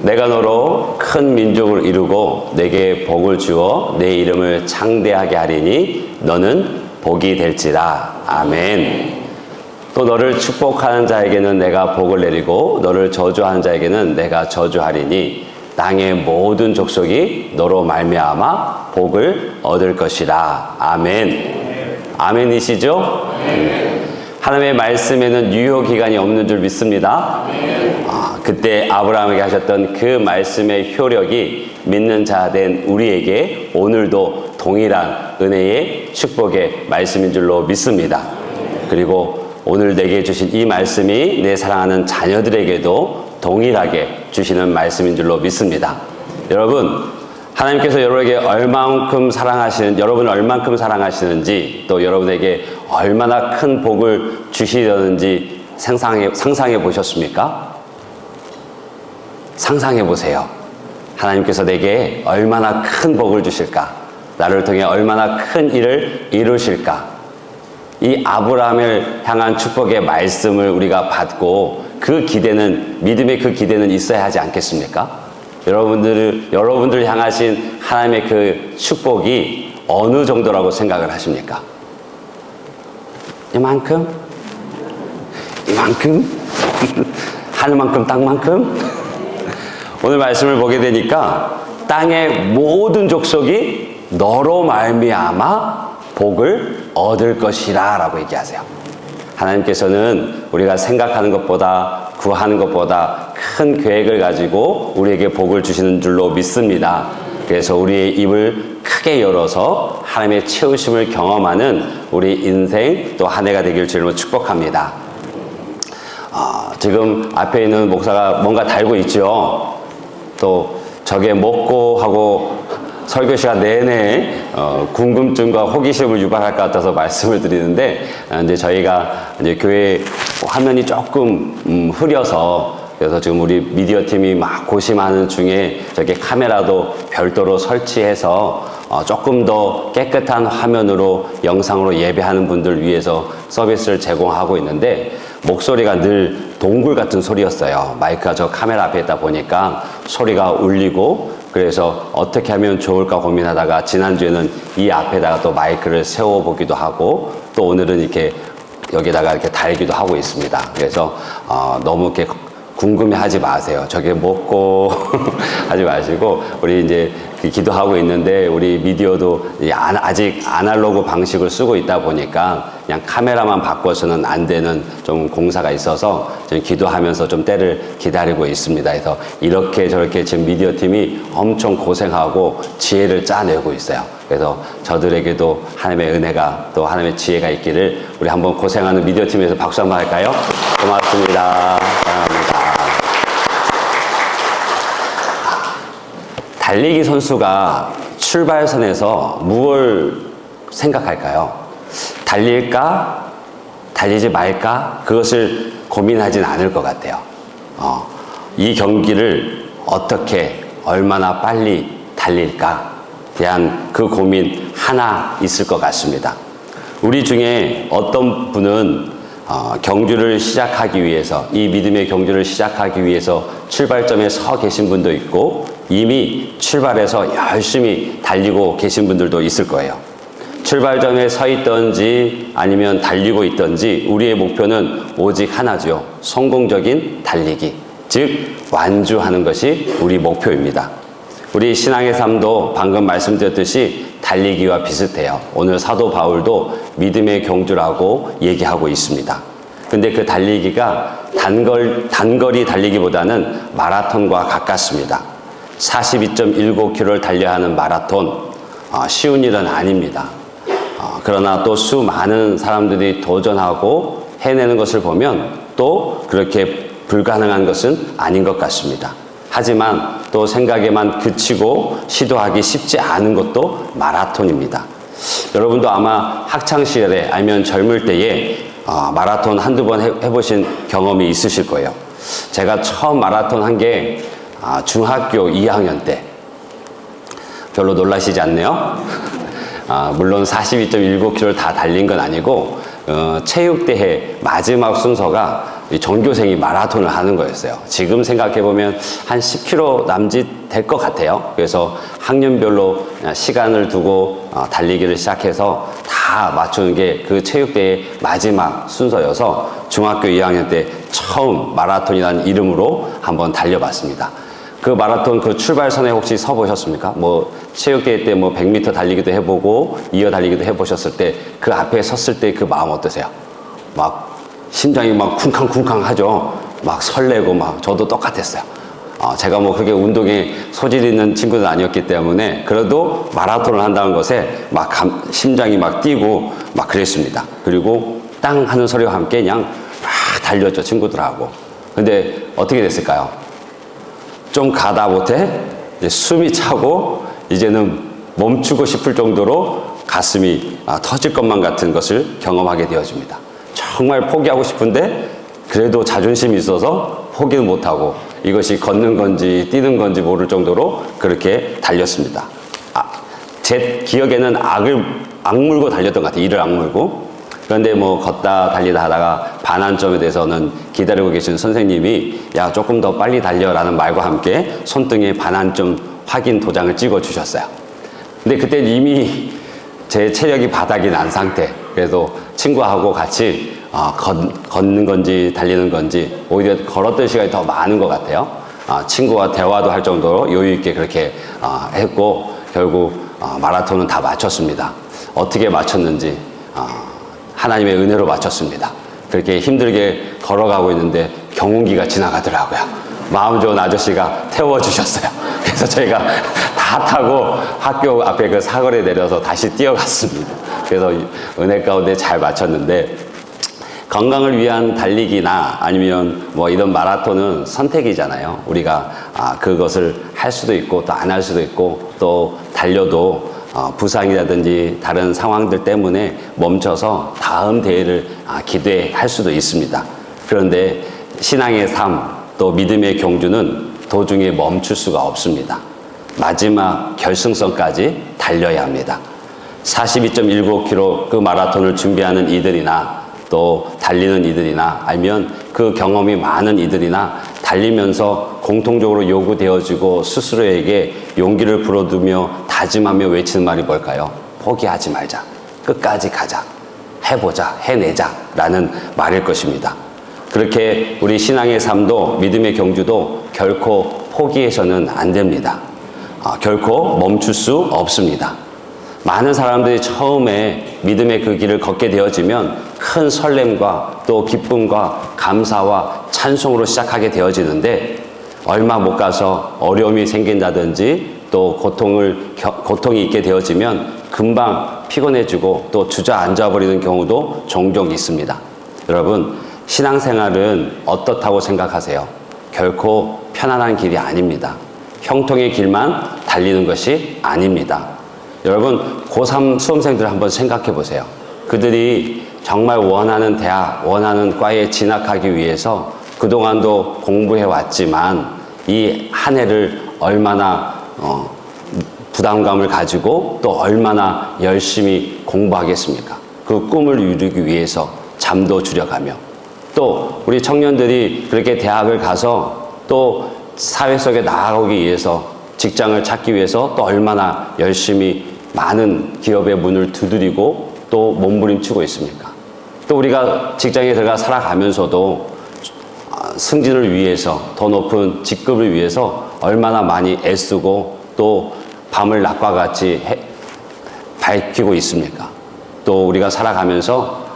내가 너로 큰 민족을 이루고 내게 복을 주어 내 이름을 창대하게 하리니 너는 복이 될지라. 아멘. 또 너를 축복하는 자에게는 내가 복을 내리고 너를 저주하는 자에게는 내가 저주하리니 땅의 모든 족속이 너로 말미암아 복을 얻을 것이라. 아멘. 아멘이시죠? 하나님의 말씀에는 유효기간이 없는 줄 믿습니다. 그때 아브라함에게 하셨던 그 말씀의 효력이 믿는 자 된 우리에게 오늘도 동일한 은혜의 축복의 말씀인 줄로 믿습니다. 그리고 오늘 내게 주신 이 말씀이 내 사랑하는 자녀들에게도 동일하게 주시는 말씀인 줄로 믿습니다. 여러분, 하나님께서 여러분에게 여러분을 얼만큼 사랑하시는지, 또 여러분에게 얼마나 큰 복을 주시려는지 상상해 보셨습니까? 상상해 보세요. 하나님께서 내게 얼마나 큰 복을 주실까? 나를 통해 얼마나 큰 일을 이루실까? 이 아브라함을 향한 축복의 말씀을 우리가 받고 그 기대는, 믿음의 그 기대는 있어야 하지 않겠습니까? 여러분들 향하신 하나님의 그 축복이 어느 정도라고 생각을 하십니까? 이만큼? 하늘만큼, 땅만큼? 오늘 말씀을 보게 되니까 땅의 모든 족속이 너로 말미암아 복을 얻을 것이라 라고 얘기하세요. 하나님께서는 우리가 생각하는 것보다, 구하는 것보다 큰 계획을 가지고 우리에게 복을 주시는 줄로 믿습니다. 그래서 우리의 입을 크게 열어서 하나님의 채우심을 경험하는 우리 인생 또 한 해가 되길 주님으로 축복합니다. 지금 앞에 있는 목사가 뭔가 달고 있죠. 또 저게 먹고 하고 설교 시간 내내 궁금증과 호기심을 유발할 것 같아서 말씀을 드리는데, 이제 저희가 이제 교회 화면이 조금 흐려서, 그래서 지금 우리 미디어 팀이 막 고심하는 중에 저게 카메라도 별도로 설치해서 조금 더 깨끗한 화면으로 영상으로 예배하는 분들 위해서 서비스를 제공하고 있는데, 목소리가 늘 동굴 같은 소리였어요. 마이크가 저 카메라 앞에 있다 보니까 소리가 울리고, 그래서 어떻게 하면 좋을까 고민하다가 지난주에는 이 앞에다가 또 마이크를 세워보기도 하고, 또 오늘은 이렇게 여기다가 이렇게 달기도 하고 있습니다. 그래서 너무 이렇게 궁금해하지 마세요. 저게 먹고 하지 마시고, 우리 이제 기도하고 있는데 우리 미디어도 아직 아날로그 방식을 쓰고 있다 보니까 그냥 카메라만 바꿔서는 안 되는 좀 공사가 있어서 지금 기도하면서 좀 때를 기다리고 있습니다. 그래서 이렇게 저렇게 지금 미디어 팀이 엄청 고생하고 지혜를 짜내고 있어요. 그래서 저들에게도 하나님의 은혜가, 또 하나님의 지혜가 있기를 우리 한번 고생하는 미디어 팀에서 박수 한번 할까요? 고맙습니다. 사랑합니다. 달리기 선수가 출발선에서 무엇을 생각할까요? 달릴까? 달리지 말까? 그것을 고민하진 않을 것 같아요. 이 경기를 어떻게, 얼마나 빨리 달릴까? 대한 그 고민 하나 있을 것 같습니다. 우리 중에 어떤 분은 경주를 시작하기 위해서, 이 믿음의 경주를 시작하기 위해서 출발점에 서 계신 분도 있고, 이미 출발해서 열심히 달리고 계신 분들도 있을 거예요. 출발점에 서 있든지 아니면 달리고 있든지 우리의 목표는 오직 하나죠. 성공적인 달리기, 즉 완주하는 것이 우리 목표입니다. 우리 신앙의 삶도 방금 말씀드렸듯이 달리기와 비슷해요. 오늘 사도 바울도 믿음의 경주라고 얘기하고 있습니다. 근데 그 달리기가 단거리 달리기보다는 마라톤과 가깝습니다. 42.19km를 달려야 하는 마라톤, 쉬운 일은 아닙니다. 그러나 또 수많은 사람들이 도전하고 해내는 것을 보면 또 그렇게 불가능한 것은 아닌 것 같습니다. 하지만 또 생각에만 그치고 시도하기 쉽지 않은 것도 마라톤입니다. 여러분도 아마 학창시절에 아니면 젊을 때에 마라톤 한두 번 해보신 경험이 있으실 거예요. 제가 처음 마라톤 한 게 중학교 2학년 때. 별로 놀라시지 않네요? 물론 42.19km를 다 달린 건 아니고 체육대회 마지막 순서가 이 전교생이 마라톤을 하는 거였어요. 지금 생각해보면 한 10km 남짓 될 것 같아요. 그래서 학년별로 시간을 두고 달리기를 시작해서 다 맞추는 게 그 체육대회의 마지막 순서여서 중학교 2학년 때 처음 마라톤이라는 이름으로 한번 달려봤습니다. 그 마라톤 그 출발선에 혹시 서 보셨습니까? 뭐 체육대회 때 뭐 100m 달리기도 해보고 이어 달리기도 해보셨을 때 그 앞에 섰을 때 그 마음 어떠세요? 막 심장이 막 쿵쾅쿵쾅 하죠. 막 설레고 막 저도 똑같았어요. 제가 뭐 그게 운동에 소질 있는 친구는 아니었기 때문에 그래도 마라톤을 한다는 것에 막 심장이 막 뛰고 막 그랬습니다. 그리고 땅 하는 소리와 함께 그냥 막 달렸죠, 친구들하고. 근데 어떻게 됐을까요? 좀 가다 못해 이제 숨이 차고 이제는 멈추고 싶을 정도로 가슴이 터질 것만 같은 것을 경험하게 되어집니다. 정말 포기하고 싶은데 그래도 자존심이 있어서 포기는 못하고 이것이 걷는 건지 뛰는 건지 모를 정도로 그렇게 달렸습니다. 제 기억에는 악물고 달렸던 것 같아요. 이를 악물고. 그런데 뭐 걷다 달리다 하다가 반환점에 대해서는 기다리고 계신 선생님이 야 조금 더 빨리 달려라는 말과 함께 손등에 반환점 확인 도장을 찍어 주셨어요. 근데 그때 이미 제 체력이 바닥이 난 상태. 그래서 친구하고 같이 걷는 건지 달리는 건지 오히려 걸었던 시간이 더 많은 것 같아요. 친구와 대화도 할 정도로 여유 있게 그렇게 했고 결국 마라톤은 다 마쳤습니다. 어떻게 마쳤는지 하나님의 은혜로 마쳤습니다. 그렇게 힘들게 걸어가고 있는데 경운기가 지나가더라고요. 마음 좋은 아저씨가 태워주셨어요. 그래서 저희가 다 타고 학교 앞에 그 사거리에 내려서 다시 뛰어갔습니다. 그래서 은혜 가운데 잘 마쳤는데 건강을 위한 달리기나 아니면 뭐 이런 마라톤은 선택이잖아요. 우리가 그것을 할 수도 있고 또 안 할 수도 있고 또 달려도 부상이라든지 다른 상황들 때문에 멈춰서 다음 대회를 기대할 수도 있습니다. 그런데 신앙의 삶 또 믿음의 경주는 도중에 멈출 수가 없습니다. 마지막 결승선까지 달려야 합니다. 42.19km 그 마라톤을 준비하는 이들이나 또 달리는 이들이나 아니면 그 경험이 많은 이들이나 달리면서 공통적으로 요구되어지고 스스로에게 용기를 불어두며 다짐하며 외치는 말이 뭘까요? 포기하지 말자. 끝까지 가자. 해보자. 해내자. 라는 말일 것입니다. 그렇게 우리 신앙의 삶도 믿음의 경주도 결코 포기해서는 안 됩니다. 결코 멈출 수 없습니다. 많은 사람들이 처음에 믿음의 그 길을 걷게 되어지면 큰 설렘과 또 기쁨과 감사와 찬송으로 시작하게 되어지는데 얼마 못 가서 어려움이 생긴다든지 또 고통이 있게 되어지면 금방 피곤해지고 또 주저앉아 버리는 경우도 종종 있습니다. 여러분, 신앙생활은 어떻다고 생각하세요? 결코 편안한 길이 아닙니다. 형통의 길만 달리는 것이 아닙니다. 여러분, 고3 수험생들 한번 생각해 보세요. 그들이 정말 원하는 대학, 원하는 과에 진학하기 위해서 그동안도 공부해 왔지만 이 한 해를 얼마나 부담감을 가지고 또 얼마나 열심히 공부하겠습니까? 그 꿈을 이루기 위해서 잠도 줄여가며 또 우리 청년들이 그렇게 대학을 가서 또 사회 속에 나아가기 위해서 직장을 찾기 위해서 또 얼마나 열심히 많은 기업의 문을 두드리고 또 몸부림치고 있습니까? 또 우리가 직장에 들어가 살아가면서도 승진을 위해서 더 높은 직급을 위해서 얼마나 많이 애쓰고 또 밤을 낮과 같이 밝히고 있습니까? 또 우리가 살아가면서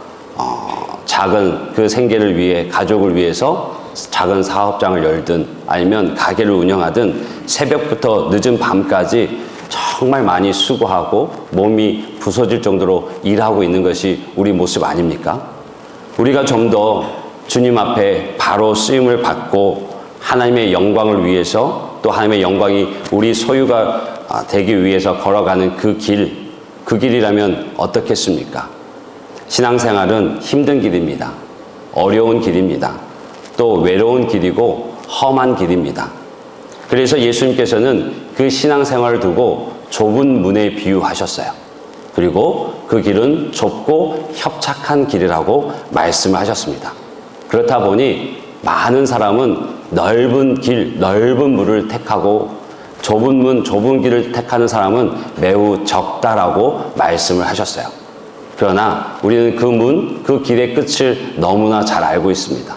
작은 그 생계를 위해 가족을 위해서 작은 사업장을 열든 아니면 가게를 운영하든 새벽부터 늦은 밤까지 정말 많이 수고하고 몸이 부서질 정도로 일하고 있는 것이 우리 모습 아닙니까? 우리가 좀 더 주님 앞에 바로 쓰임을 받고 하나님의 영광을 위해서 또 하나님의 영광이 우리 소유가 되기 위해서 걸어가는 그 길이라면 어떻겠습니까? 신앙생활은 힘든 길입니다. 어려운 길입니다. 또 외로운 길이고 험한 길입니다. 그래서 예수님께서는 그 신앙생활을 두고 좁은 문에 비유하셨어요. 그리고 그 길은 좁고 협착한 길이라고 말씀을 하셨습니다. 그렇다 보니 많은 사람은 넓은 길, 넓은 물을 택하고 좁은 문, 좁은 길을 택하는 사람은 매우 적다라고 말씀을 하셨어요. 그러나 우리는 그 문, 그 길의 끝을 너무나 잘 알고 있습니다.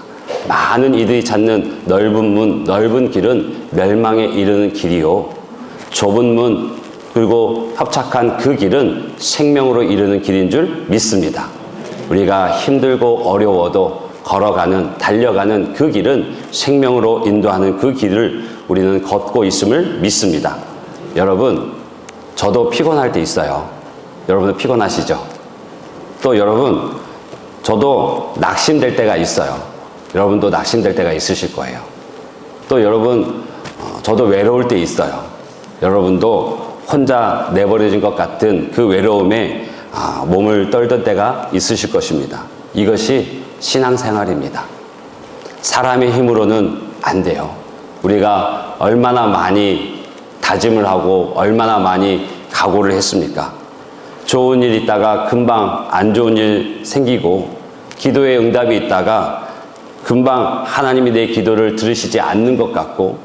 많은 이들이 찾는 넓은 문, 넓은 길은 멸망에 이르는 길이요. 좁은 문, 그리고 협착한 그 길은 생명으로 이르는 길인 줄 믿습니다. 우리가 힘들고 어려워도 걸어가는, 달려가는 그 길은 생명으로 인도하는 그 길을 우리는 걷고 있음을 믿습니다. 여러분, 저도 피곤할 때 있어요. 여러분도 피곤하시죠? 또 여러분, 저도 낙심될 때가 있어요. 여러분도 낙심될 때가 있으실 거예요. 또 여러분, 저도 외로울 때 있어요. 여러분도 혼자 내버려진 것 같은 그 외로움에 몸을 떨던 때가 있으실 것입니다. 이것이 신앙생활입니다. 사람의 힘으로는 안 돼요. 우리가 얼마나 많이 다짐을 하고 얼마나 많이 각오를 했습니까? 좋은 일 있다가 금방 안 좋은 일 생기고 기도의 응답이 있다가 금방 하나님이 내 기도를 들으시지 않는 것 같고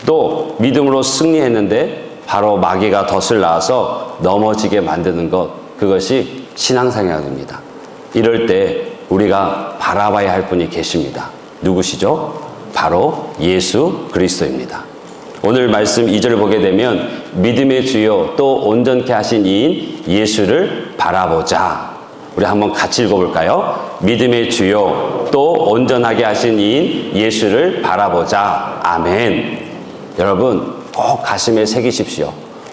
또 믿음으로 승리했는데 바로 마귀가 덫을 낳아서 넘어지게 만드는 것, 그것이 신앙생활입니다. 이럴 때 우리가 바라봐야 할 분이 계십니다. 누구시죠? 바로 예수 그리스도입니다. 오늘 말씀 2절을 보게 되면 믿음의 주요 또 온전케 하신 이인 예수를 바라보자. 우리 한번 같이 읽어볼까요? 믿음의 주요 또 온전하게 하신 이인 예수를 바라보자. 아멘. 여러분 꼭 가슴에 새기십시오.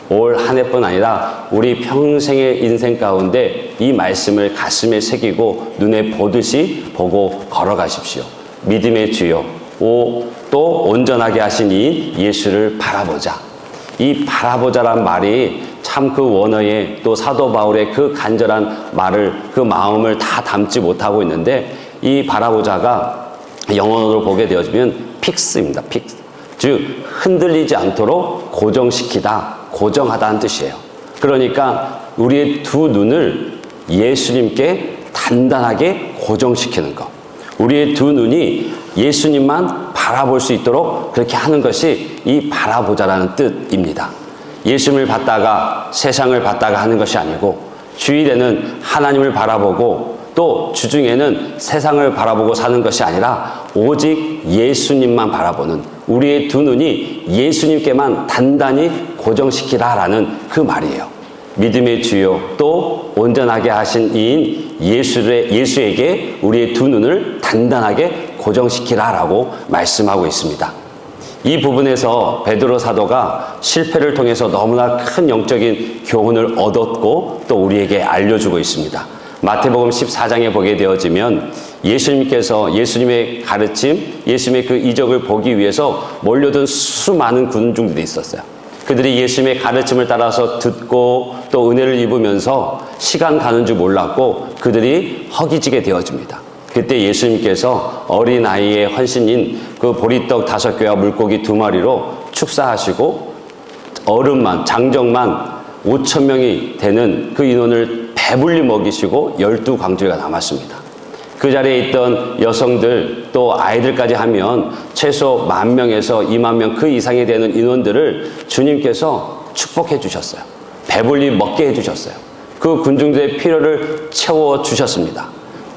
올 한 해뿐 아니라 우리 평생의 인생 가운데 이 말씀을 가슴에 새기고 눈에 보듯이 보고 걸어가십시오. 믿음의 주요 또 온전하게 하신 이 예수를 바라보자. 이 바라보자란 말이 참 그 원어의 또 사도 바울의 그 간절한 말을, 그 마음을 다 담지 못하고 있는데 이 바라보자가 영어로 보게 되어지면 픽스입니다. 픽스. 즉 흔들리지 않도록 고정시키다, 고정하다는 뜻이에요. 그러니까 우리의 두 눈을 예수님께 단단하게 고정시키는 것. 우리의 두 눈이 예수님만 바라볼 수 있도록 그렇게 하는 것이 이 바라보자라는 뜻입니다. 예수님을 봤다가 세상을 봤다가 하는 것이 아니고 주일에는 하나님을 바라보고 또 주중에는 세상을 바라보고 사는 것이 아니라 오직 예수님만 바라보는, 우리의 두 눈이 예수님께만 단단히 고정시키라라는 그 말이에요. 믿음의 주요 또 온전하게 하신 이인 예수에게 우리의 두 눈을 단단하게 고정시키라라고 말씀하고 있습니다. 이 부분에서 베드로 사도가 실패를 통해서 너무나 큰 영적인 교훈을 얻었고 또 우리에게 알려주고 있습니다. 마태복음 14장에 보게 되어지면 예수님께서 예수님의 가르침, 예수님의 그 이적을 보기 위해서 몰려든 수많은 군중들이 있었어요. 그들이 예수님의 가르침을 따라서 듣고 또 은혜를 입으면서 시간 가는 줄 몰랐고 그들이 허기지게 되어집니다. 그때 예수님께서 어린아이의 헌신인 그 보리떡 5개와 물고기 2마리로 축사하시고 어른만, 장정만 5,000명이 되는 그 인원을 배불리 먹이시고 12광주리가 남았습니다. 그 자리에 있던 여성들 또 아이들까지 하면 최소 10,000명에서 20,000명 그 이상이 되는 인원들을 주님께서 축복해 주셨어요. 배불리 먹게 해주셨어요. 그 군중들의 필요를 채워주셨습니다.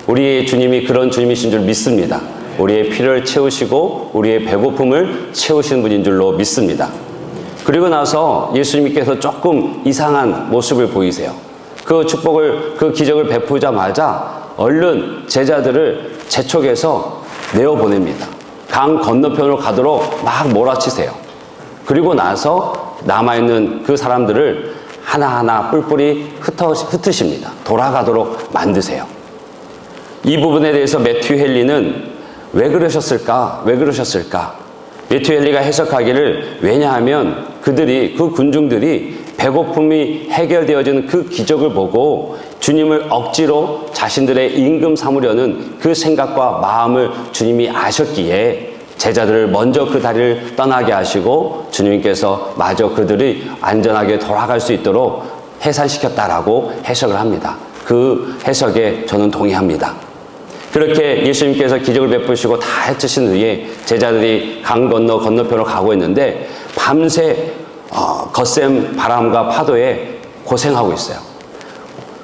우리의 주님이 그런 주님이신 줄 믿습니다. 우리의 필요를 채우시고 우리의 배고픔을 채우시는 분인 줄로 믿습니다. 그리고 나서 예수님께서 조금 이상한 모습을 보이세요. 그 축복을, 그 기적을 베푸자마자 얼른 제자들을 재촉해서 내어보냅니다. 강 건너편으로 가도록 막 몰아치세요. 그리고 나서 남아있는 그 사람들을 하나하나 뿔뿔이 흩으십니다. 돌아가도록 만드세요. 이 부분에 대해서 매튜 헨리는 왜 그러셨을까? 매튜 헨리가 해석하기를, 왜냐하면 그 군중들이 배고픔이 해결되어지는 그 기적을 보고 주님을 억지로 자신들의 임금 삼으려는 그 생각과 마음을 주님이 아셨기에 제자들을 먼저 그 다리를 떠나게 하시고 주님께서 마저 그들이 안전하게 돌아갈 수 있도록 해산시켰다라고 해석을 합니다. 그 해석에 저는 동의합니다. 그렇게 예수님께서 기적을 베푸시고 다 해치신 후에 제자들이 강 건너편으로 가고 있는데 밤새 거센 바람과 파도에 고생하고 있어요.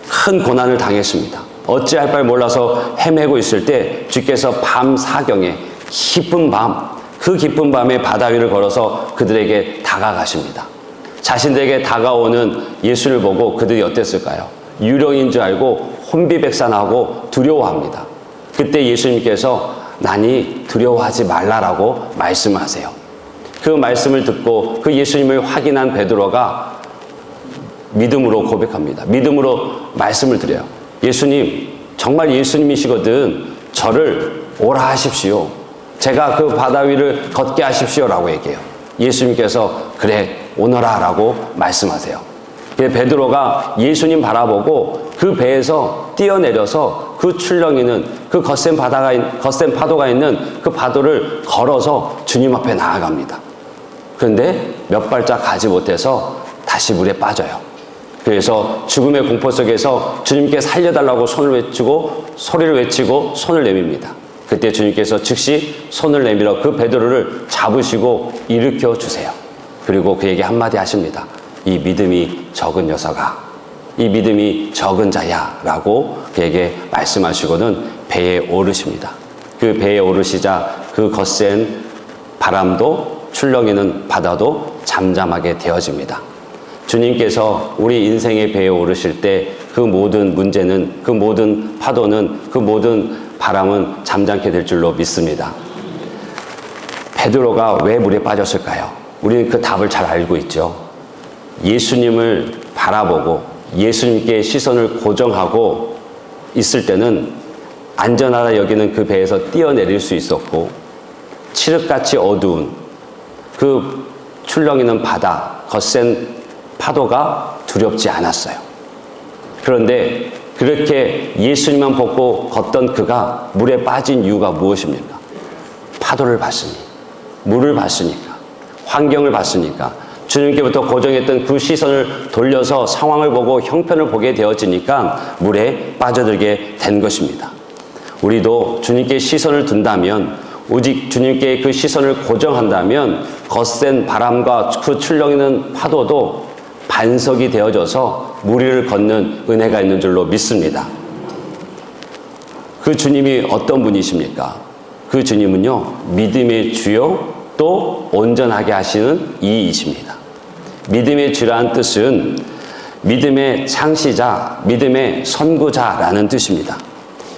큰 고난을 당했습니다. 어찌할 바를 몰라서 헤매고 있을 때 주께서 밤 사경에 깊은 밤, 그 깊은 밤에 바다 위를 걸어서 그들에게 다가가십니다. 자신들에게 다가오는 예수를 보고 그들이 어땠을까요? 유령인 줄 알고 혼비백산하고 두려워합니다. 그때 예수님께서 나니 두려워하지 말라라고 말씀하세요. 그 말씀을 듣고 그 예수님을 확인한 베드로가 믿음으로 고백합니다. 믿음으로 말씀을 드려요. 예수님, 정말 예수님이시거든 저를 오라 하십시오. 제가 그 바다 위를 걷게 하십시오라고 얘기해요. 예수님께서 그래 오너라 라고 말씀하세요. 베드로가 예수님 바라보고 그 배에서 뛰어내려서 그 출렁이는 그 거센 파도가 있는 그 파도를 걸어서 주님 앞에 나아갑니다. 그런데 몇 발짝 가지 못해서 다시 물에 빠져요. 그래서 죽음의 공포 속에서 주님께 살려달라고 소리를 외치고 손을 내밉니다. 그때 주님께서 즉시 손을 내밀어 그 베드로를 잡으시고 일으켜 주세요. 그리고 그에게 한마디 하십니다. 이 믿음이 적은 녀석아, 이 믿음이 적은 자야 라고 그에게 말씀하시고는 배에 오르십니다. 그 배에 오르시자 그 거센 바람도 출렁이는 바다도 잠잠하게 되어집니다. 주님께서 우리 인생의 배에 오르실 때 그 모든 문제는, 그 모든 파도는, 그 모든 바람은 잠잠게 될 줄로 믿습니다. 베드로가 왜 물에 빠졌을까요? 우리는 그 답을 잘 알고 있죠. 예수님을 바라보고 예수님께 시선을 고정하고 있을 때는 안전하다 여기는 그 배에서 뛰어내릴 수 있었고, 칠흑같이 어두운 그 출렁이는 바다, 거센 파도가 두렵지 않았어요. 그런데 그렇게 예수님만 보고 걷던 그가 물에 빠진 이유가 무엇입니까? 파도를 봤으니, 물을 봤으니까, 환경을 봤으니까, 주님께부터 고정했던 그 시선을 돌려서 상황을 보고 형편을 보게 되어지니까 물에 빠져들게 된 것입니다. 우리도 주님께 시선을 둔다면, 오직 주님께 그 시선을 고정한다면 거센 바람과 그 출렁이는 파도도 반석이 되어져서 물 위를 걷는 은혜가 있는 줄로 믿습니다. 그 주님이 어떤 분이십니까? 그 주님은요, 믿음의 주요 또 온전하게 하시는 이이십니다. 믿음의 주라는 뜻은 믿음의 창시자, 믿음의 선구자라는 뜻입니다.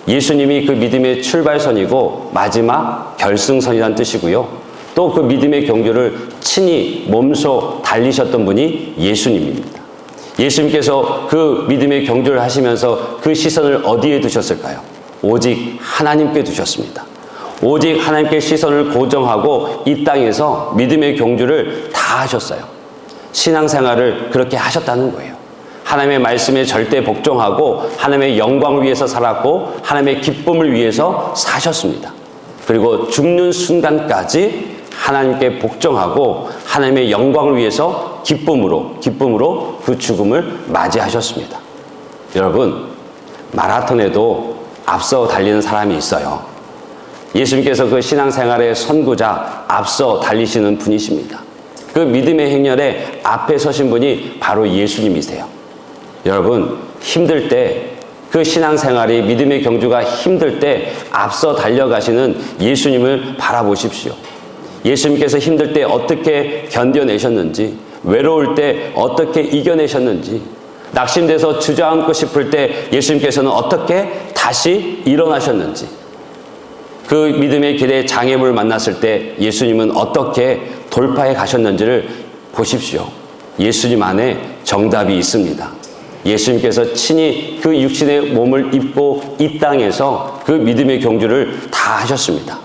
예수님이 그 믿음의 출발선이고 마지막 결승선이라는 뜻이고요. 또 그 믿음의 경주를 친히 몸소 달리셨던 분이 예수님입니다. 예수님께서 그 믿음의 경주를 하시면서 그 시선을 어디에 두셨을까요? 오직 하나님께 두셨습니다. 오직 하나님께 시선을 고정하고 이 땅에서 믿음의 경주를 다 하셨어요. 신앙생활을 그렇게 하셨다는 거예요. 하나님의 말씀에 절대 복종하고 하나님의 영광을 위해서 살았고 하나님의 기쁨을 위해서 사셨습니다. 그리고 죽는 순간까지 하나님께 복종하고 하나님의 영광을 위해서 기쁨으로 그 죽음을 맞이하셨습니다. 여러분, 마라톤에도 앞서 달리는 사람이 있어요. 예수님께서 그 신앙생활의 선구자, 앞서 달리시는 분이십니다. 그 믿음의 행렬에 앞에 서신 분이 바로 예수님이세요. 여러분, 힘들 때, 그 신앙생활이 믿음의 경주가 힘들 때 앞서 달려가시는 예수님을 바라보십시오. 예수님께서 힘들 때 어떻게 견뎌내셨는지, 외로울 때 어떻게 이겨내셨는지, 낙심돼서 주저앉고 싶을 때 예수님께서는 어떻게 다시 일어나셨는지, 그 믿음의 길에 장애물을 만났을 때 예수님은 어떻게 돌파해 가셨는지를 보십시오. 예수님 안에 정답이 있습니다. 예수님께서 친히 그 육신의 몸을 입고 이 땅에서 그 믿음의 경주를 다 하셨습니다.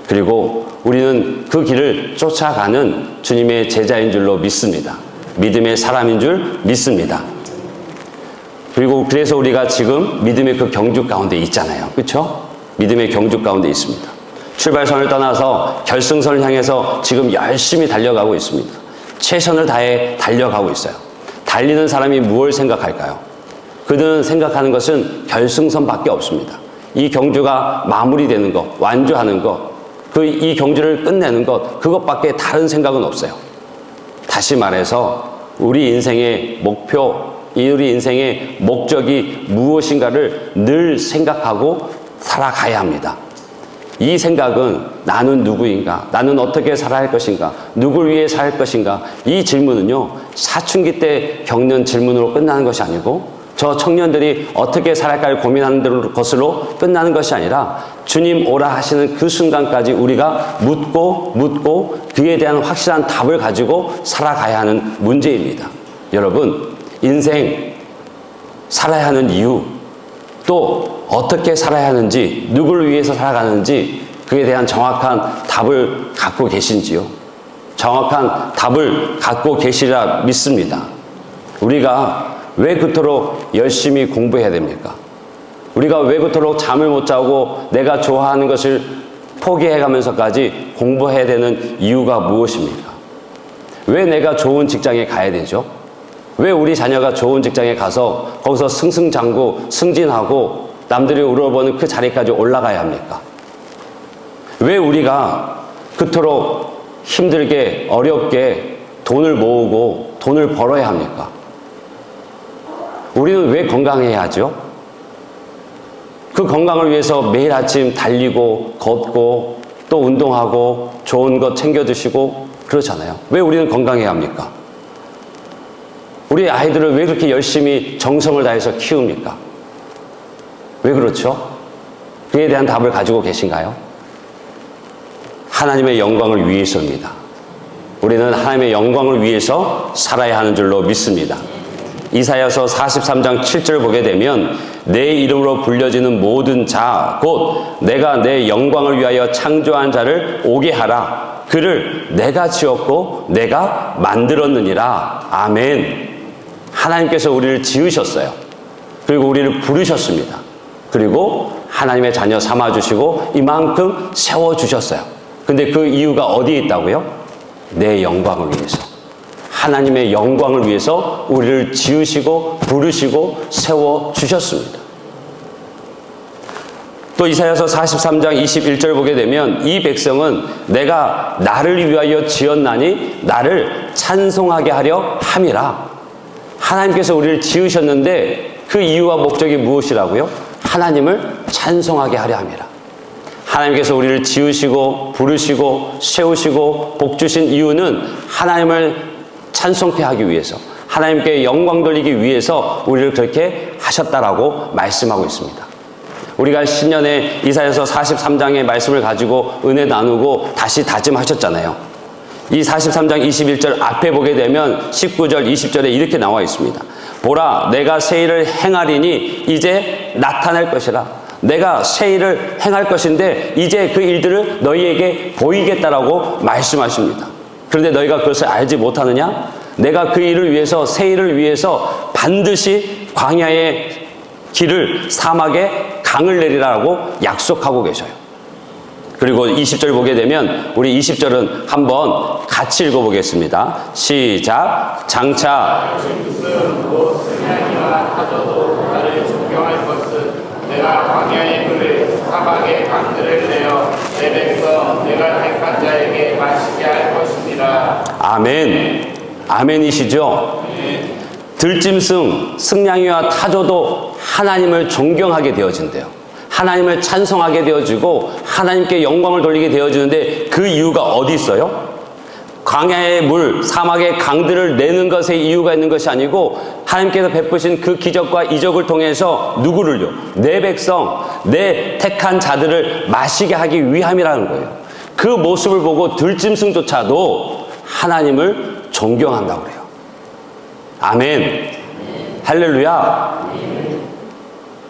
그리고 우리는 그 길을 쫓아가는 주님의 제자인 줄로 믿습니다. 믿음의 사람인 줄 믿습니다. 그리고 그래서 우리가 지금 믿음의 그 경주 가운데 있잖아요. 그렇죠? 믿음의 경주 가운데 있습니다. 출발선을 떠나서 결승선을 향해서 지금 열심히 달려가고 있습니다. 최선을 다해 달려가고 있어요. 달리는 사람이 무엇을 생각할까요? 그들은 생각하는 것은 결승선밖에 없습니다. 이 경주가 마무리되는 것, 완주하는 것, 이 경주를 끝내는 것, 그것밖에 다른 생각은 없어요. 다시 말해서 우리 인생의 목표, 우리 인생의 목적이 무엇인가를 늘 생각하고 살아가야 합니다. 이 생각은 나는 누구인가? 나는 어떻게 살아야 할 것인가? 누굴 위해 살 것인가? 이 질문은요, 사춘기 때 겪는 질문으로 끝나는 것이 아니고 저 청년들이 어떻게 살아갈까를 고민하는 것으로 끝나는 것이 아니라 주님 오라 하시는 그 순간까지 우리가 묻고 그에 대한 확실한 답을 가지고 살아가야 하는 문제입니다. 여러분, 인생 살아야 하는 이유, 또 어떻게 살아야 하는지, 누구를 위해서 살아가는지 그에 대한 정확한 답을 갖고 계신지요? 정확한 답을 갖고 계시리라 믿습니다. 우리가 왜 그토록 열심히 공부해야 됩니까? 우리가 왜 그토록 잠을 못 자고 내가 좋아하는 것을 포기해가면서까지 공부해야 되는 이유가 무엇입니까? 왜 내가 좋은 직장에 가야 되죠? 왜 우리 자녀가 좋은 직장에 가서 거기서 승승장구, 승진하고 남들이 우러보는 그 자리까지 올라가야 합니까? 왜 우리가 그토록 힘들게 어렵게 돈을 모으고 돈을 벌어야 합니까? 우리는 왜 건강해야 하죠? 그 건강을 위해서 매일 아침 달리고 걷고 또 운동하고 좋은 것 챙겨 드시고 그렇잖아요. 왜 우리는 건강해야 합니까? 우리 아이들을 왜 그렇게 열심히 정성을 다해서 키웁니까? 왜 그렇죠? 그에 대한 답을 가지고 계신가요? 하나님의 영광을 위해서입니다. 우리는 하나님의 영광을 위해서 살아야 하는 줄로 믿습니다. 이사야서 43장 7절 보게 되면 내 이름으로 불려지는 모든 자 곧 내가 내 영광을 위하여 창조한 자를 오게 하라. 그를 내가 지었고 내가 만들었느니라. 아멘. 하나님께서 우리를 지으셨어요. 그리고 우리를 부르셨습니다. 그리고 하나님의 자녀 삼아주시고 이만큼 세워주셨어요. 근데 그 이유가 어디에 있다고요? 내 영광을 위해서. 하나님의 영광을 위해서 우리를 지으시고 부르시고 세워주셨습니다. 또 이사야서 43장 21절 보게 되면 이 백성은 내가 나를 위하여 지었나니 나를 찬송하게 하려 함이라. 하나님께서 우리를 지으셨는데 그 이유와 목적이 무엇이라고요? 하나님을 찬송하게 하려 함이라. 하나님께서 우리를 지으시고 부르시고 세우시고 복주신 이유는 하나님을 찬송케 하기 위해서, 하나님께 영광 돌리기 위해서 우리를 그렇게 하셨다라고 말씀하고 있습니다. 우리가 신년에 이사야서 43장의 말씀을 가지고 은혜 나누고 다시 다짐하셨잖아요. 이 43장 21절 앞에 보게 되면 19절 20절에 이렇게 나와 있습니다. 보라, 내가 새 일을 행하리니 이제 나타날 것이라. 내가 새 일을 행할 것인데 이제 그 일들을 너희에게 보이겠다라고 말씀하십니다. 그런데 너희가 그것을 알지 못하느냐? 내가 그 일을 위해서, 새 일을 위해서 반드시 광야의 길을, 사막에 강을 내리라고 약속하고 계셔요. 그리고 20절 보게 되면 우리 20절은 한번 같이 읽어보겠습니다. 시작. 장차 내가 광야의 물을 사막의 강들을 내어 내 백성 내가 택한 자에게 마시게 할 것입니다. 아멘. 아멘이시죠? 들짐승, 승냥이와 타조도 하나님을 존경하게 되어진대요. 하나님을 찬송하게 되어지고 하나님께 영광을 돌리게 되어지는데 그 이유가 어디 있어요? 광야의 물, 사막의 강들을 내는 것에 이유가 있는 것이 아니고 하나님께서 베푸신 그 기적과 이적을 통해서 누구를요? 내 백성, 내 택한 자들을 마시게 하기 위함이라는 거예요. 그 모습을 보고 들짐승조차도 하나님을 존경한다고 그래요. 아멘. 할렐루야.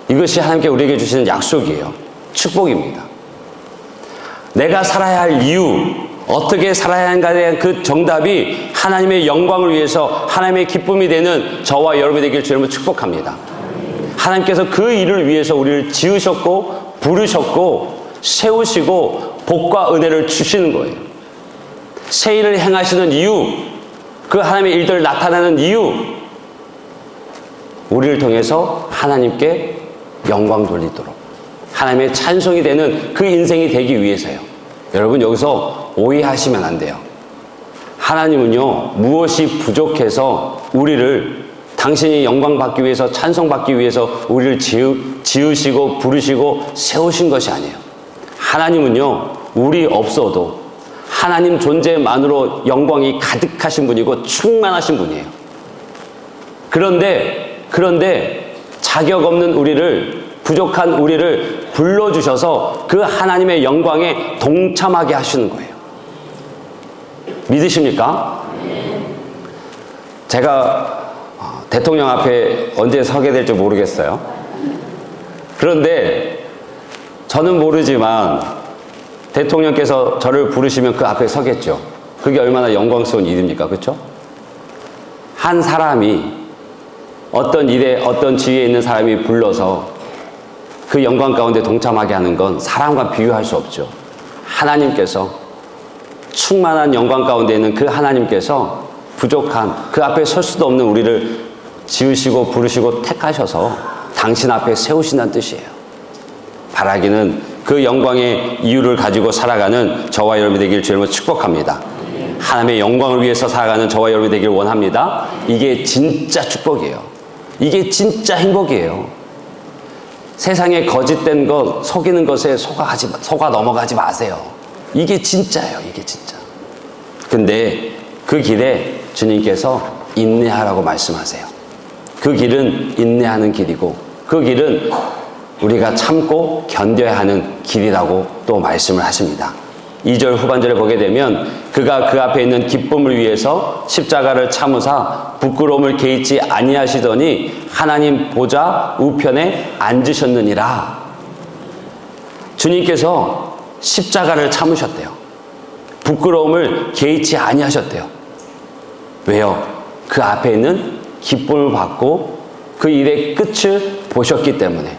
이것이 하나님께 우리에게 주시는 약속이에요. 축복입니다. 내가 살아야 할 이유, 어떻게 살아야 하는가에 대한 그 정답이 하나님의 영광을 위해서 하나님의 기쁨이 되는 저와 여러분이 되길 주님을 축복합니다. 하나님께서 그 일을 위해서 우리를 지으셨고 부르셨고 세우시고 복과 은혜를 주시는 거예요. 새 일을 행하시는 이유, 그 하나님의 일들을 나타내는 이유, 우리를 통해서 하나님께 영광 돌리도록, 하나님의 찬송이 되는 그 인생이 되기 위해서요. 여러분, 여기서 오해하시면 안 돼요. 하나님은요, 무엇이 부족해서 우리를, 당신이 영광 받기 위해서, 찬송 받기 위해서 우리를 지으시고 부르시고 세우신 것이 아니에요. 하나님은요, 우리 없어도 하나님 존재만으로 영광이 가득하신 분이고 충만하신 분이에요. 그런데 자격 없는 우리를, 부족한 우리를 불러주셔서 그 하나님의 영광에 동참하게 하시는 거예요. 믿으십니까? 제가 대통령 앞에 언제 서게 될지 모르겠어요. 그런데 저는 모르지만 대통령께서 저를 부르시면 그 앞에 서겠죠. 그게 얼마나 영광스러운 일입니까? 그렇죠? 한 사람이, 어떤 일에, 어떤 지위에 있는 사람이 불러서 그 영광 가운데 동참하게 하는 건 사람과 비교할 수 없죠. 하나님께서, 충만한 영광 가운데 있는 그 하나님께서 부족한, 그 앞에 설 수도 없는 우리를 지으시고 부르시고 택하셔서 당신 앞에 세우신다는 뜻이에요. 바라기는 그 영광의 이유를 가지고 살아가는 저와 여러분이 되기를 주님으로 축복합니다. 하나님의 영광을 위해서 살아가는 저와 여러분이 되기를 원합니다. 이게 진짜 축복이에요. 이게 진짜 행복이에요. 세상에 거짓된 것, 속이는 것에 속아 넘어가지 마세요. 이게 진짜예요. 이게 진짜. 근데 그 길에 주님께서 인내하라고 말씀하세요. 그 길은 인내하는 길이고, 그 길은 우리가 참고 견뎌야 하는 길이라고 또 말씀을 하십니다. 2절 후반절에 보게 되면 그가 그 앞에 있는 기쁨을 위해서 십자가를 참으사 부끄러움을 개의치 아니하시더니 하나님 보좌 우편에 앉으셨느니라. 주님께서 십자가를 참으셨대요. 부끄러움을 개의치 아니하셨대요. 왜요? 그 앞에 있는 기쁨을 받고 그 일의 끝을 보셨기 때문에.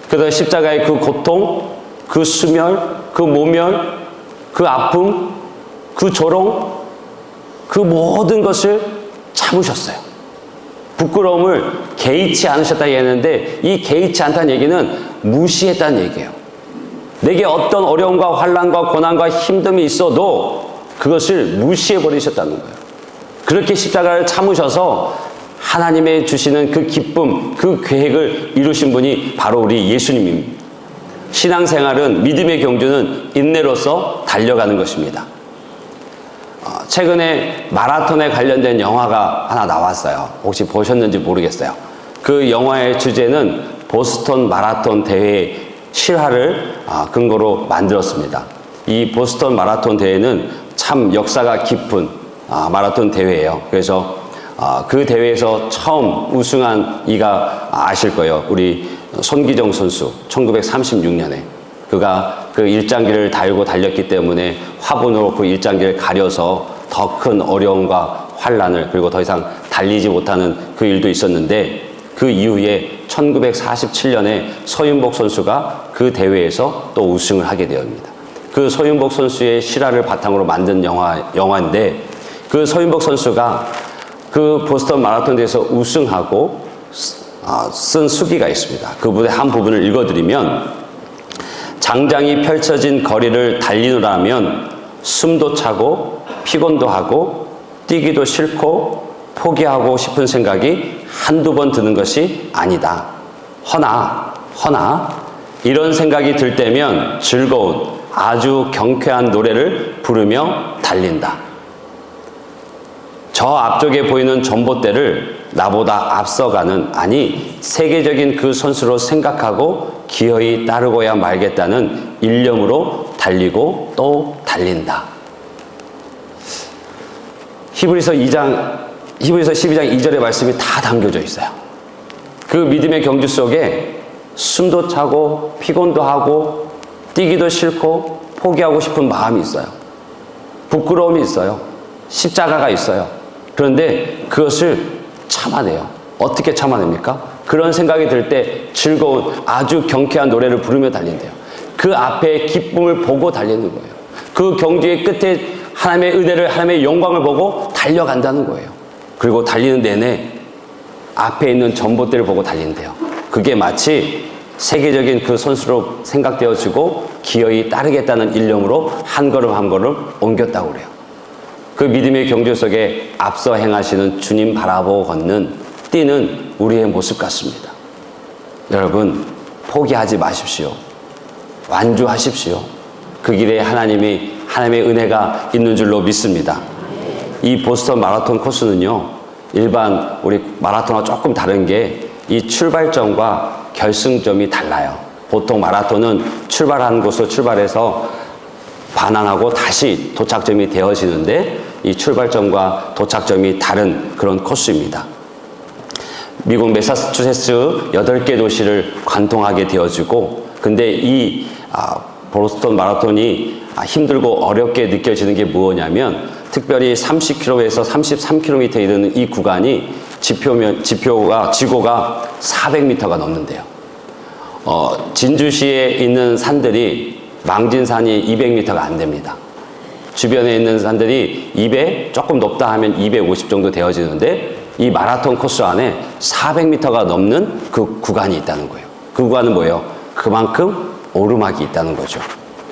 그래서 십자가의 그 고통, 그 수멸, 그 모멸, 그 아픔, 그 조롱, 그 모든 것을 참으셨어요. 부끄러움을 개의치 않으셨다 얘기했는데, 이 개의치 않다는 얘기는 무시했다는 얘기예요. 내게 어떤 어려움과 환난과 고난과 힘듦이 있어도 그것을 무시해버리셨다는 거예요. 그렇게 십자가를 참으셔서 하나님의 주시는 그 기쁨, 그 계획을 이루신 분이 바로 우리 예수님입니다. 신앙생활은, 믿음의 경주는 인내로서 달려가는 것입니다. 최근에 마라톤에 관련된 영화가 하나 나왔어요. 혹시 보셨는지 모르겠어요. 그 영화의 주제는 보스턴 마라톤 대회 실화를 근거로 만들었습니다. 이 보스턴 마라톤 대회는 참 역사가 깊은 마라톤 대회예요. 그래서 그 대회에서 처음 우승한 이가 아실 거예요. 우리 손기정 선수, 1936년에 그가 그 일장기를 달고 달렸기 때문에 화분으로 그 일장기를 가려서 더 큰 어려움과 환난을, 그리고 더 이상 달리지 못하는 그 일도 있었는데, 그 이후에 1947년에 서윤복 선수가 그 대회에서 또 우승을 하게 되었습니다. 그 서윤복 선수의 실화를 바탕으로 만든 영화인데, 그 서윤복 선수가 그 보스턴 마라톤 대회에서 우승하고 쓴 수기가 있습니다. 그 무대 한 부분을 읽어드리면, 장장이 펼쳐진 거리를 달리노라면 숨도 차고 피곤도 하고 뛰기도 싫고 포기하고 싶은 생각이 한두 번 드는 것이 아니다. 허나 이런 생각이 들 때면 즐거운 아주 경쾌한 노래를 부르며 달린다. 저 앞쪽에 보이는 전봇대를 나보다 앞서가는, 아니 세계적인 그 선수로 생각하고 기어이 따르고야 말겠다는 일념으로 달리고 또 달린다. 히브리서 12장 2절의 말씀이 다 담겨져 있어요. 그 믿음의 경주 속에 숨도 차고 피곤도 하고 뛰기도 싫고 포기하고 싶은 마음이 있어요. 부끄러움이 있어요. 십자가가 있어요. 그런데 그것을 참아내요. 어떻게 참아냅니까? 그런 생각이 들 때 즐거운 아주 경쾌한 노래를 부르며 달린대요. 그 앞에 기쁨을 보고 달리는 거예요. 그 경주의 끝에 하나님의 은혜를, 하나님의 영광을 보고 달려간다는 거예요. 그리고 달리는 내내 앞에 있는 전봇대를 보고 달린대요. 그게 마치 세계적인 그 선수로 생각되어지고 기어이 따르겠다는 일념으로 한 걸음 한 걸음 옮겼다고 그래요. 그 믿음의 경주 속에 앞서 행하시는 주님 바라보고 걷는 뛰는 우리의 모습 같습니다. 여러분, 포기하지 마십시오. 완주하십시오. 그 길에 하나님의 은혜가 있는 줄로 믿습니다. 이 보스턴 마라톤 코스는요, 일반 우리 마라톤과 조금 다른 게 이 출발점과 결승점이 달라요. 보통 마라톤은 출발하는 곳으로 출발해서 반환하고 다시 도착점이 되어지는데 이 출발점과 도착점이 다른 그런 코스입니다. 미국 매사추세츠 8개 도시를 관통하게 되어지고, 근데 이 보스턴 마라톤이 힘들고 어렵게 느껴지는 게 뭐냐면, 특별히 30km에서 33km 이르는 이 구간이 지고가 400m가 넘는데요. 진주시에 있는 산들이 망진산이 200m가 안 됩니다. 주변에 있는 산들이 조금 높다 하면 250 정도 되어지는데, 이 마라톤 코스 안에 400m가 넘는 그 구간이 있다는 거예요. 그 구간은 뭐예요? 그만큼 오르막이 있다는 거죠.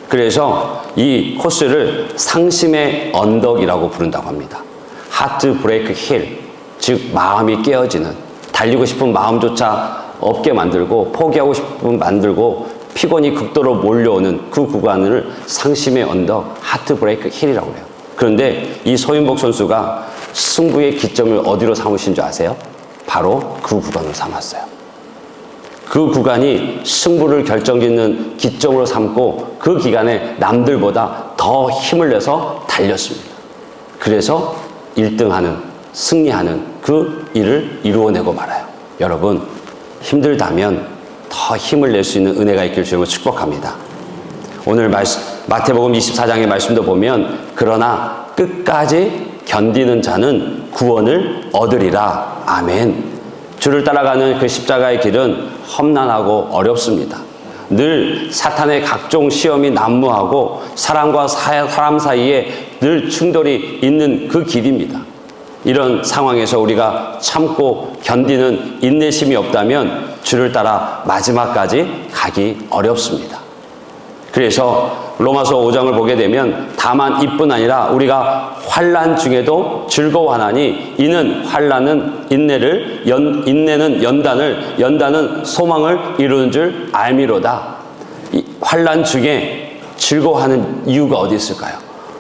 그래서 이 코스를 상심의 언덕이라고 부른다고 합니다. 하트 브레이크 힐, 즉 마음이 깨어지는, 달리고 싶은 마음조차 없게 만들고 포기하고 싶은 만들고 피곤이 극도로 몰려오는 그 구간을 상심의 언덕, 하트 브레이크 힐이라고 해요. 그런데 이 소윤복 선수가 승부의 기점을 어디로 삼으신 줄 아세요? 바로 그 구간을 삼았어요. 그 구간이 승부를 결정짓는 기점으로 삼고 그 기간에 남들보다 더 힘을 내서 달렸습니다. 그래서 1등하는, 승리하는 그 일을 이루어내고 말아요. 여러분, 힘들다면 더 힘을 낼 수 있는 은혜가 있길 주님을 축복합니다. 오늘 마태복음 24장의 말씀도 보면, 그러나 끝까지 견디는 자는 구원을 얻으리라. 아멘. 주를 따라가는 그 십자가의 길은 험난하고 어렵습니다. 늘 사탄의 각종 시험이 난무하고 사람과 사람 사이에 늘 충돌이 있는 그 길입니다. 이런 상황에서 우리가 참고 견디는 인내심이 없다면 주를 따라 마지막까지 가기 어렵습니다. 그래서 로마서 5장을 보게 되면, 다만 이뿐 아니라 우리가 환난 중에도 즐거워하나니 이는 환난은 인내를, 인내는 연단을, 연단은 소망을 이루는 줄 알미로다. 이 환난 중에 즐거워하는 이유가 어디 있을까요?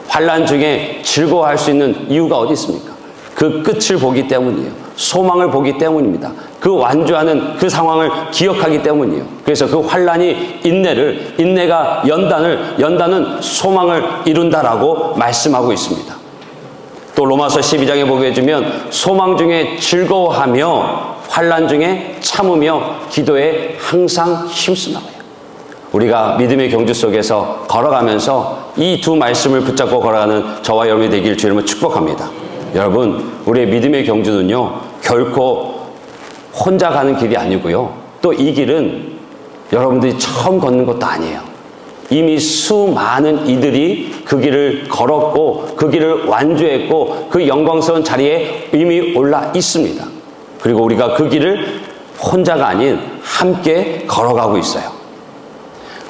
환난 중에 즐거워할 수 있는 이유가 어디 있습니까? 그 끝을 보기 때문이에요. 소망을 보기 때문입니다. 그 완주하는 그 상황을 기억하기 때문이에요. 그래서 그 환난이 인내를, 인내가 연단을, 연단은 소망을 이룬다라고 말씀하고 있습니다. 또 로마서 12장에 보게 되면, 소망 중에 즐거워하며 환난 중에 참으며 기도에 항상 힘쓰나요. 우리가 믿음의 경주 속에서 걸어가면서 이 두 말씀을 붙잡고 걸어가는 저와 여러분이 되길 주님을 축복합니다. 여러분, 우리의 믿음의 경주는요, 결코 혼자 가는 길이 아니고요, 또 이 길은 여러분들이 처음 걷는 것도 아니에요. 이미 수많은 이들이 그 길을 걸었고 그 길을 완주했고 그 영광스러운 자리에 이미 올라 있습니다. 그리고 우리가 그 길을 혼자가 아닌 함께 걸어가고 있어요.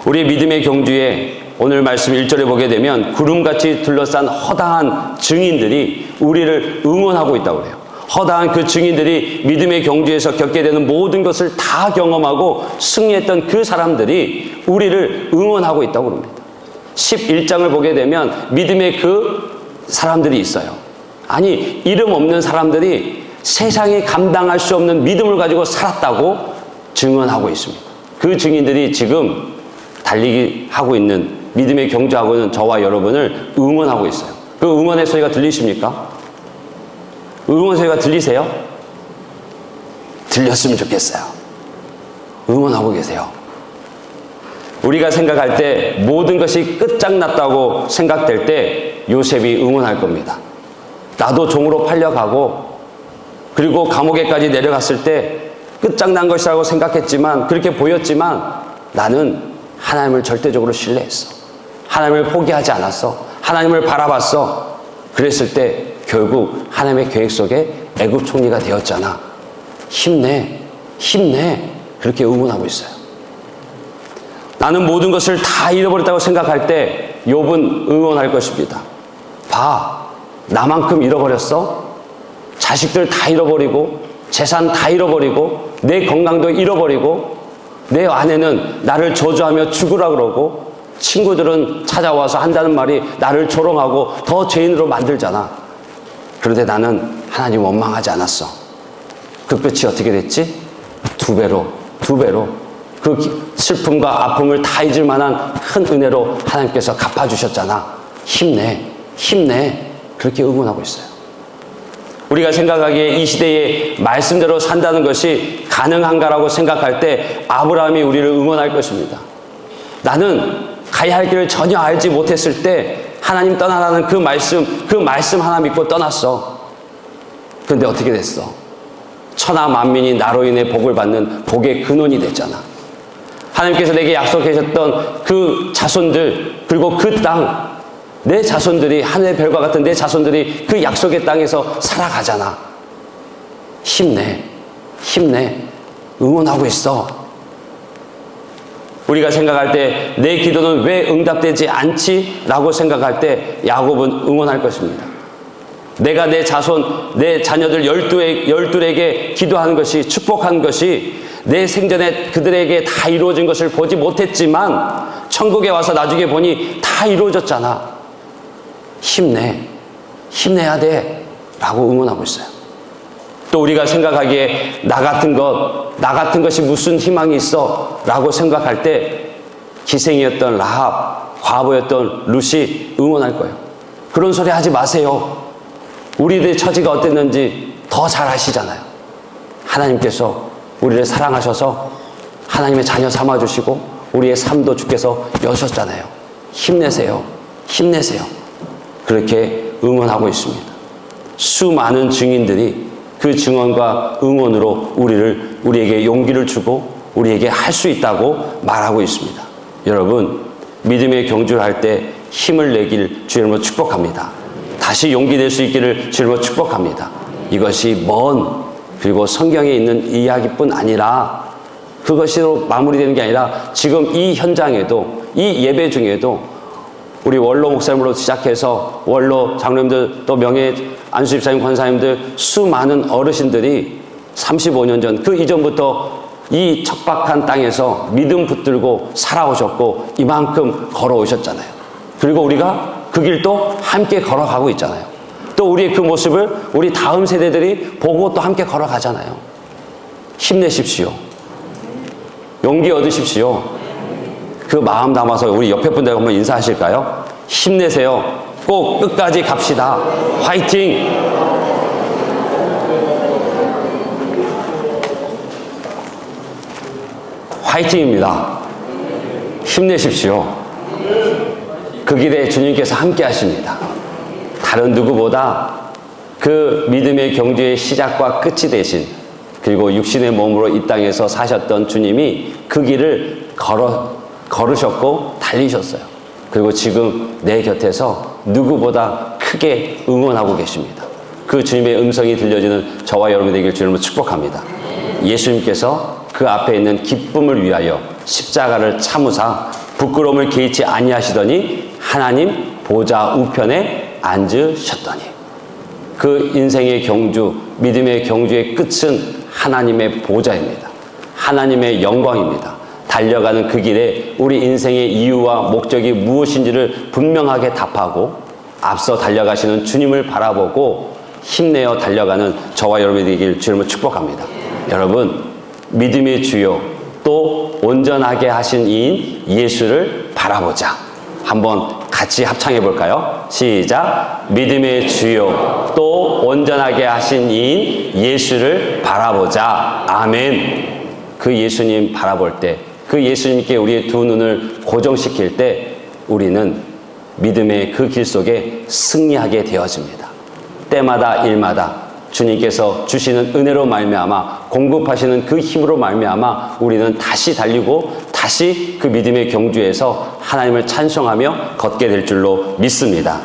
우리의 믿음의 경주에 오늘 말씀 1절에 보게 되면, 구름같이 둘러싼 허다한 증인들이 우리를 응원하고 있다고 그래요. 허다한 그 증인들이 믿음의 경주에서 겪게 되는 모든 것을 다 경험하고 승리했던 그 사람들이 우리를 응원하고 있다고 합니다. 11장을 보게 되면 믿음의 그 사람들이 있어요. 아니, 이름 없는 사람들이 세상이 감당할 수 없는 믿음을 가지고 살았다고 증언하고 있습니다. 그 증인들이 지금 달리기 하고 있는, 믿음의 경주하고 있는 저와 여러분을 응원하고 있어요. 그 응원의 소리가 들리십니까? 응원 소리가 들리세요? 들렸으면 좋겠어요. 응원하고 계세요. 우리가 생각할 때 모든 것이 끝장났다고 생각될 때 요셉이 응원할 겁니다. 나도 종으로 팔려가고, 그리고 감옥에까지 내려갔을 때 끝장난 것이라고 생각했지만, 그렇게 보였지만 나는 하나님을 절대적으로 신뢰했어. 하나님을 포기하지 않았어. 하나님을 바라봤어. 그랬을 때 결국 하나님의 계획 속에 애굽 총리가 되었잖아. 힘내, 힘내. 그렇게 응원하고 있어요. 나는 모든 것을 다 잃어버렸다고 생각할 때 욥은 응원할 것입니다. 봐, 나만큼 잃어버렸어? 자식들 다 잃어버리고 재산 다 잃어버리고 내 건강도 잃어버리고 내 아내는 나를 저주하며 죽으라 그러고 친구들은 찾아와서 한다는 말이 나를 조롱하고 더 죄인으로 만들잖아. 그런데 나는 하나님 원망하지 않았어. 그 끝이 어떻게 됐지? 두 배로 그 슬픔과 아픔을 다 잊을 만한 큰 은혜로 하나님께서 갚아주셨잖아. 힘내. 그렇게 응원하고 있어요. 우리가 생각하기에 이 시대에 말씀대로 산다는 것이 가능한가라고 생각할 때 아브라함이 우리를 응원할 것입니다. 나는 가야 할 길을 전혀 알지 못했을 때 하나님 떠나라는 그 말씀 하나 믿고 떠났어. 그런데 어떻게 됐어? 천하 만민이 나로 인해 복을 받는 복의 근원이 됐잖아. 하나님께서 내게 약속하셨던 그 자손들, 그리고 그 땅, 내 자손들이 하늘의 별과 같은 내 자손들이 그 약속의 땅에서 살아가잖아. 힘내. 응원하고 있어. 우리가 생각할 때 내 기도는 왜 응답되지 않지? 라고 생각할 때 야곱은 응원할 것입니다. 내가 내 자손, 내 자녀들 12에게 기도하는 것이, 축복한 것이 내 생전에 그들에게 다 이루어진 것을 보지 못했지만 천국에 와서 나중에 보니 다 이루어졌잖아. 힘내야 돼 라고 응원하고 있어요. 또 우리가 생각하기에 나 같은 것이 무슨 희망이 있어 라고 생각할 때 기생이었던 라합, 과부였던 룻이 응원할 거예요. 그런 소리 하지 마세요. 우리들의 처지가 어땠는지 더 잘 아시잖아요. 하나님께서 우리를 사랑하셔서 하나님의 자녀 삼아주시고 우리의 삶도 주께서 여셨잖아요. 힘내세요. 그렇게 응원하고 있습니다. 수많은 증인들이 그 증언과 응원으로 우리에게 용기를 주고 우리에게 할 수 있다고 말하고 있습니다. 여러분, 믿음의 경주를 할 때 힘을 내길 주님으로 축복합니다. 다시 용기 낼 수 있기를 주님으로 축복합니다. 이것이 그리고 성경에 있는 이야기뿐 아니라 그것으로 마무리되는 게 아니라 지금 이 현장에도, 이 예배 중에도 우리 원로 목사님으로 시작해서 원로 장로님들, 또 명예 안수집사님, 권사님들, 수많은 어르신들이 35년 전, 그 이전부터 이 척박한 땅에서 믿음 붙들고 살아오셨고 이만큼 걸어오셨잖아요. 그리고 우리가 그 길도 함께 걸어가고 있잖아요. 또 우리의 그 모습을 우리 다음 세대들이 보고 또 함께 걸어가잖아요. 힘내십시오. 용기 얻으십시오. 그 마음 담아서 우리 옆에 분들 한번 인사하실까요? 힘내세요. 꼭 끝까지 갑시다. 화이팅! 화이팅입니다. 힘내십시오. 그 길에 주님께서 함께 하십니다. 다른 누구보다 그 믿음의 경주의 시작과 끝이 되신, 그리고 육신의 몸으로 이 땅에서 사셨던 주님이 그 길을 걸으셨고 달리셨어요. 그리고 지금 내 곁에서 누구보다 크게 응원하고 계십니다. 그 주님의 음성이 들려지는 저와 여러분 되길 주님으로 축복합니다. 예수님께서 그 앞에 있는 기쁨을 위하여 십자가를 참으사 부끄러움을 개의치 아니하시더니 하나님 보좌 우편에 앉으셨더니, 그 인생의 경주, 믿음의 경주의 끝은 하나님의 보좌입니다. 하나님의 영광입니다. 달려가는 그 길에 우리 인생의 이유와 목적이 무엇인지를 분명하게 답하고 앞서 달려가시는 주님을 바라보고 힘내어 달려가는 저와 여러분이 되길 주님을 축복합니다. 여러분, 믿음의 주요 또 온전하게 하신 이인 예수를 바라보자. 한번 같이 합창해 볼까요? 시작. 믿음의 주요 또 온전하게 하신 이인 예수를 바라보자. 아멘. 그 예수님 바라볼 때, 그 예수님께 우리의 두 눈을 고정시킬 때 우리는 믿음의 그 길 속에 승리하게 되어집니다. 때마다 일마다 주님께서 주시는 은혜로 말미암아, 공급하시는 그 힘으로 말미암아 우리는 다시 달리고 다시 그 믿음의 경주에서 하나님을 찬송하며 걷게 될 줄로 믿습니다.